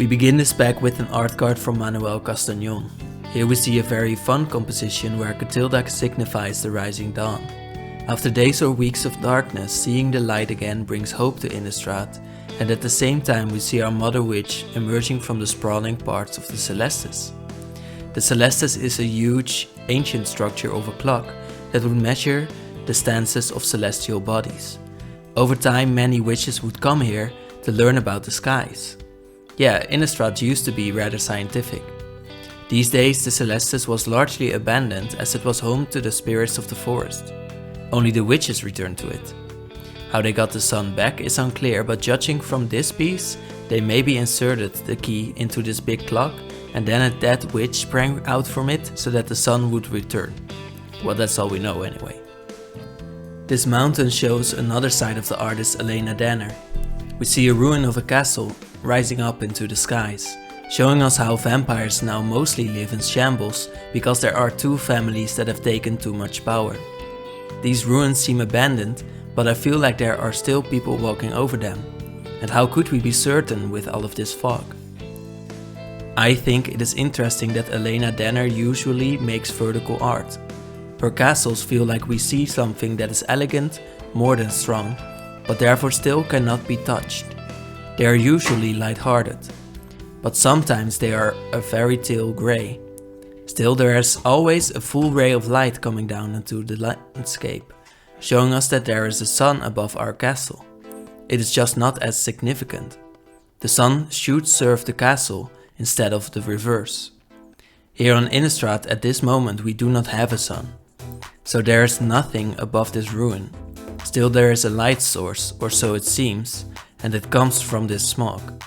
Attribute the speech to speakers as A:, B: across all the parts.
A: We begin this pack with an art card from Manuel Castañón. Here we see a very fun composition where Catilda signifies the rising dawn. After days or weeks of darkness, seeing the light again brings hope to Innistrad, and at the same time we see our Mother Witch emerging from the sprawling parts of the Celestis. The Celestis is a huge, ancient structure of a clock that would measure the stances of celestial bodies. Over time, many witches would come here to learn about the skies. Yeah, Innistrad used to be rather scientific. These days the Celestis was largely abandoned as it was home to the spirits of the forest. Only the witches returned to it. How they got the sun back is unclear, but judging from this piece, they maybe inserted the key into this big clock and then a dead witch sprang out from it so that the sun would return. Well, that's all we know anyway. This mountain shows another side of the artist Elena Danner. We see a ruin of a castle rising up into the skies, showing us how vampires now mostly live in shambles because there are two families that have taken too much power. These ruins seem abandoned, but I feel like there are still people walking over them. And how could we be certain with all of this fog? I think it is interesting that Elena Danner usually makes vertical art. Her castles feel like we see something that is elegant, more than strong, but therefore still cannot be touched. They are usually light-hearted, but sometimes they are a fairy tale grey. Still, there is always a full ray of light coming down into the landscape, showing us that there is a sun above our castle. It is just not as significant. The sun should serve the castle instead of the reverse. Here on Innistrad at this moment we do not have a sun, so there is nothing above this ruin. Still, there is a light source, or so it seems, and it comes from this smog.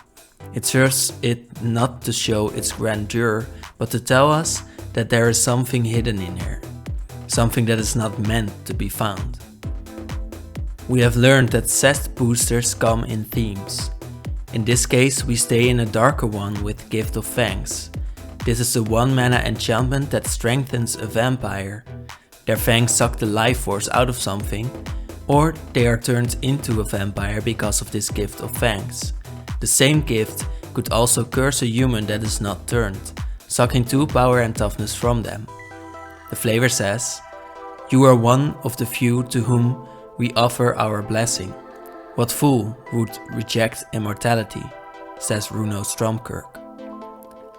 A: It serves it not to show its grandeur, but to tell us that there is something hidden in here, something that is not meant to be found. We have learned that set boosters come in themes. In this case we stay in a darker one with Gift of Fangs. This is a 1-mana enchantment that strengthens a vampire. Their fangs suck the life force out of something, or they are turned into a vampire because of this Gift of Fangs. The same gift could also curse a human that is not turned, sucking 2 power and toughness from them. The flavor says, "You are one of the few to whom we offer our blessing. What fool would reject immortality?" says Runo Stromkirk.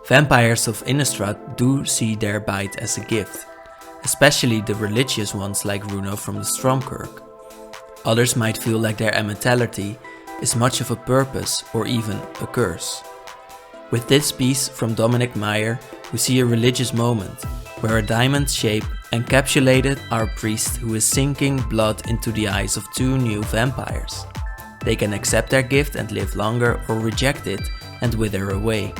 A: Vampires of Innistrad do see their bite as a gift, especially the religious ones like Runo from the Stromkirk. Others might feel like their immortality is much of a purpose or even a curse. With this piece from Dominic Meyer, we see a religious moment, where a diamond shape encapsulated our priest who is sinking blood into the eyes of 2 new vampires. They can accept their gift and live longer, or reject it and wither away.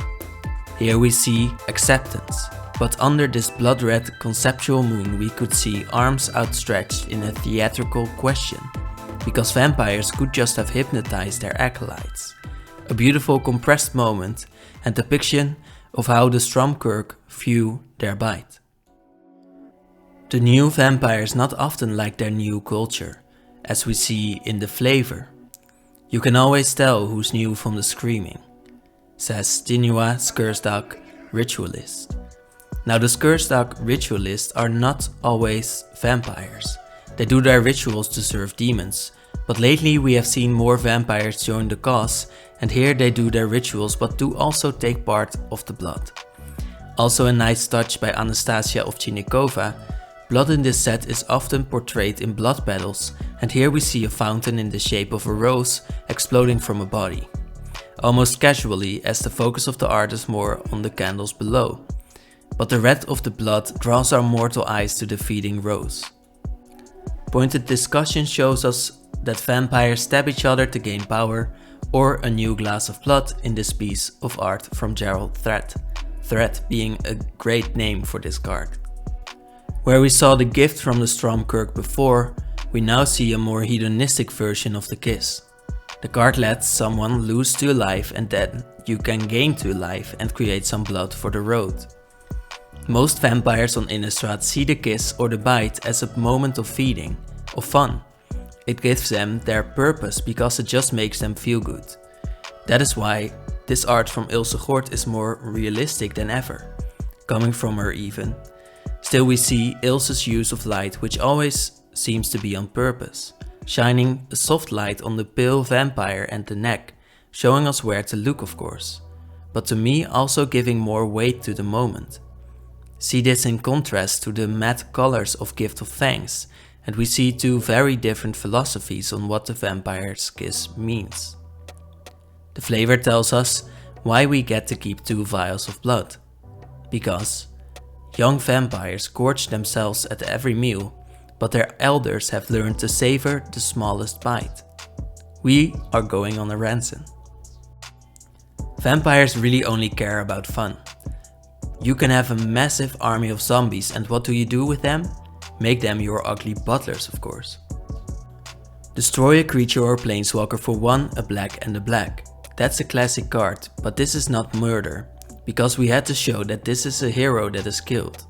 A: Here we see acceptance, but under this blood-red conceptual moon we could see arms outstretched in a theatrical question, because vampires could just have hypnotized their acolytes. A beautiful compressed moment and depiction of how the Stromkirk view their bite. The new vampires not often like their new culture, as we see in the flavor. You can always tell who's new from the screaming, says Tinua Skursdag Ritualist. Now the Skursdag Ritualists are not always vampires. They do their rituals to serve demons, but lately we have seen more vampires join the cause, and here they do their rituals but do also take part of the blood. Also a nice touch by Anastasia Ovchinnikova. Blood in this set is often portrayed in blood petals, and here we see a fountain in the shape of a rose exploding from a body. Almost casually, as the focus of the art is more on the candles below. But the red of the blood draws our mortal eyes to the feeding rose. Pointed discussion shows us that vampires stab each other to gain power, or a new glass of blood in this piece of art from Gerald Threat. Threat being a great name for this card. Where we saw the gift from the Stromkirk before, we now see a more hedonistic version of the kiss. The card lets someone lose 2 life, and then you can gain 2 life and create some blood for the road. Most vampires on Innistrad see the kiss or the bite as a moment of feeding, of fun. It gives them their purpose because it just makes them feel good. That is why This art from Ilse Gort is more realistic than ever, coming from her even. Still we see Ilse's use of light, which always seems to be on purpose, shining a soft light on the pale vampire and the neck, showing us where to look of course, but to me also giving more weight to the moment. See this in contrast to the matte colors of Gift of Fangs, and we see two very different philosophies on what the vampire's kiss means. The flavor tells us why we get to keep 2 vials of blood. Because young vampires gorge themselves at every meal, but their elders have learned to savor the smallest bite. We are going on a ransom. Vampires really only care about fun. You can have a massive army of zombies, and what do you do with them? Make them your ugly butlers, of course. Destroy a creature or planeswalker for 1, a black and a black. That's a classic card, but this is not murder, because we had to show that this is a hero that is killed.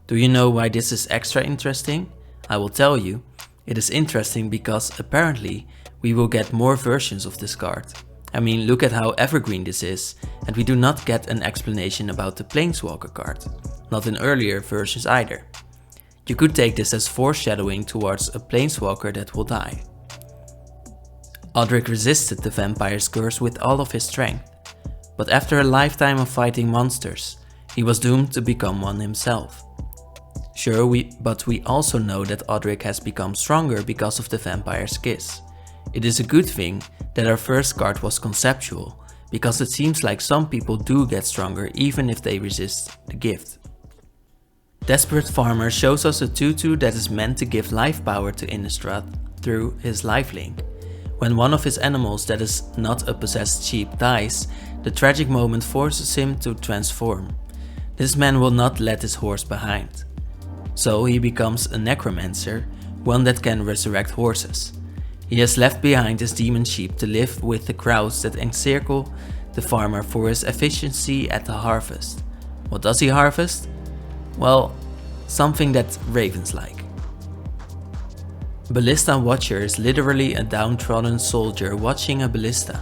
A: Do you know why this is extra interesting? I will tell you. It is interesting because apparently we will get more versions of this card. I mean, look at how evergreen this is, and we do not get an explanation about the Planeswalker card, not in earlier versions either. You could take this as foreshadowing towards a Planeswalker that will die. Odric resisted the vampire's curse with all of his strength, but after a lifetime of fighting monsters, he was doomed to become one himself. Sure, but we also know that Odric has become stronger because of the vampire's kiss. It is a good thing that our first card was conceptual, because it seems like some people do get stronger even if they resist the gift. Desperate Farmer shows us a 2/2 that is meant to give life power to Innistrad through his lifelink. When one of his animals that is not a possessed sheep dies, the tragic moment forces him to transform. This man will not let his horse behind. So he becomes a Necromancer, one that can resurrect horses. He has left behind his demon sheep to live with the crowds that encircle the farmer for his efficiency at the harvest. What does he harvest? Well, something that ravens like. Ballista Watcher is literally a downtrodden soldier watching a ballista,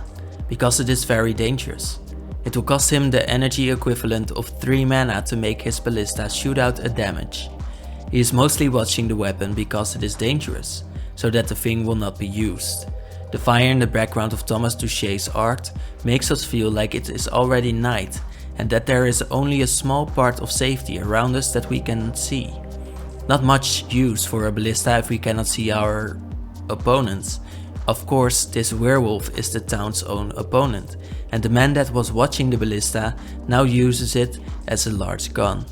A: because it is very dangerous. It will cost him the energy equivalent of 3 mana to make his ballista shoot out a damage. He is mostly watching the weapon because it is dangerous, so that the thing will not be used. The fire in the background of Thomas Duchesne's art makes us feel like it is already night and that there is only a small part of safety around us that we can see. Not much use for a ballista if we cannot see our opponents. Of course, this werewolf is the town's own opponent, and the man that was watching the ballista now uses it as a large gun.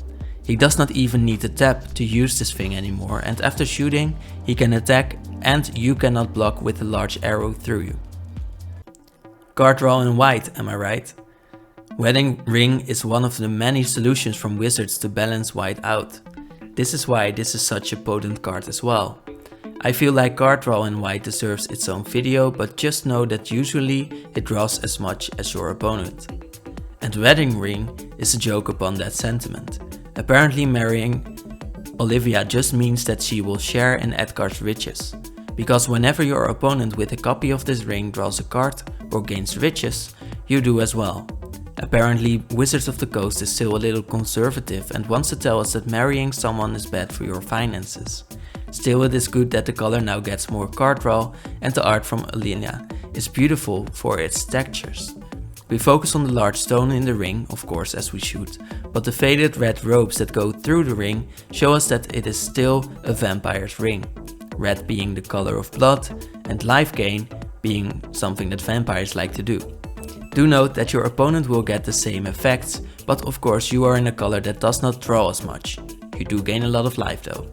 A: He does not even need to tap to use this thing anymore, and after shooting, he can attack and you cannot block with a large arrow through you. Card draw in white, am I right? Wedding Ring is one of the many solutions from Wizards to balance white out. This is why this is such a potent card as well. I feel like card draw in white deserves its own video, but just know that usually it draws as much as your opponent. And Wedding Ring is a joke upon that sentiment. Apparently marrying Olivia just means that she will share in Edgar's riches. Because whenever your opponent with a copy of this ring draws a card or gains riches, you do as well. Apparently Wizards of the Coast is still a little conservative and wants to tell us that marrying someone is bad for your finances. Still, it is good that the color now gets more card draw, and the art from Elena is beautiful for its textures. We focus on the large stone in the ring, of course, as we should, but the faded red ropes that go through the ring show us that it is still a vampire's ring. Red being the color of blood, and life gain being something that vampires like to do. Do note that your opponent will get the same effects, but of course you are in a color that does not draw as much. You do gain a lot of life though.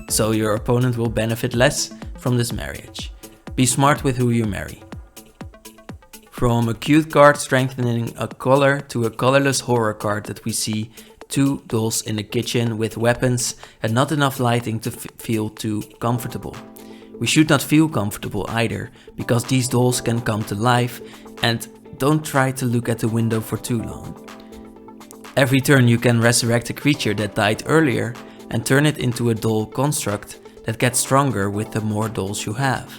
A: So your opponent will benefit less from this marriage. Be smart with who you marry. From a cute card strengthening a color to a colorless horror card that we see 2 dolls in the kitchen with weapons and not enough lighting to feel too comfortable. We should not feel comfortable either, because these dolls can come to life, and don't try to look at the window for too long. Every turn you can resurrect a creature that died earlier and turn it into a doll construct that gets stronger with the more dolls you have.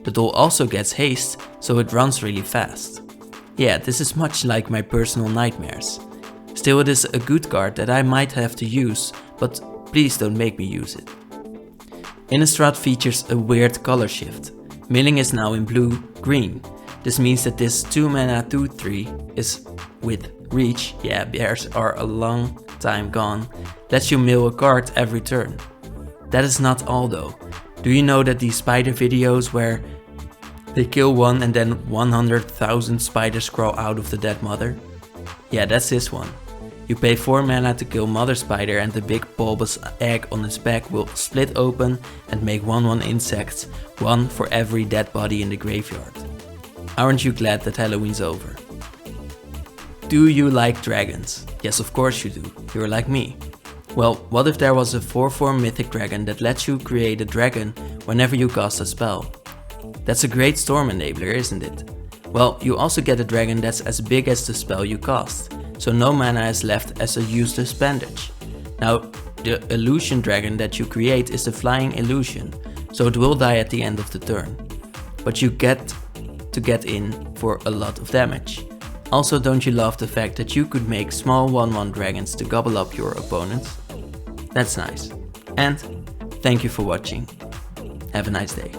A: The doll also gets haste, so it runs really fast. Yeah, this is much like my personal nightmares. Still, it is a good card that I might have to use, but please don't make me use it. Innistrad features a weird color shift. Milling is now in blue-green. This means that this 2 mana 2/3 is with reach, yeah, bears are a long time gone, lets you mill a card every turn. That is not all though. Do you know that these spider videos where they kill one and then 100,000 spiders crawl out of the dead mother? Yeah, that's this one. You pay 4 mana to kill Mother Spider and the big bulbous egg on its back will split open and make 1/1 insects, one for every dead body in the graveyard. Aren't you glad that Halloween's over? Do you like dragons? Yes, of course you do. You're like me. Well, what if there was a 4/4 mythic dragon that lets you create a dragon whenever you cast a spell? That's a great storm enabler, isn't it? Well, you also get a dragon that's as big as the spell you cast, so no mana is left as a useless bandage. Now, the illusion dragon that you create is the flying illusion, so it will die at the end of the turn. But you get to get in for a lot of damage. Also, don't you love the fact that you could make small 1/1 dragons to gobble up your opponents? That's nice. And thank you for watching. Have a nice day.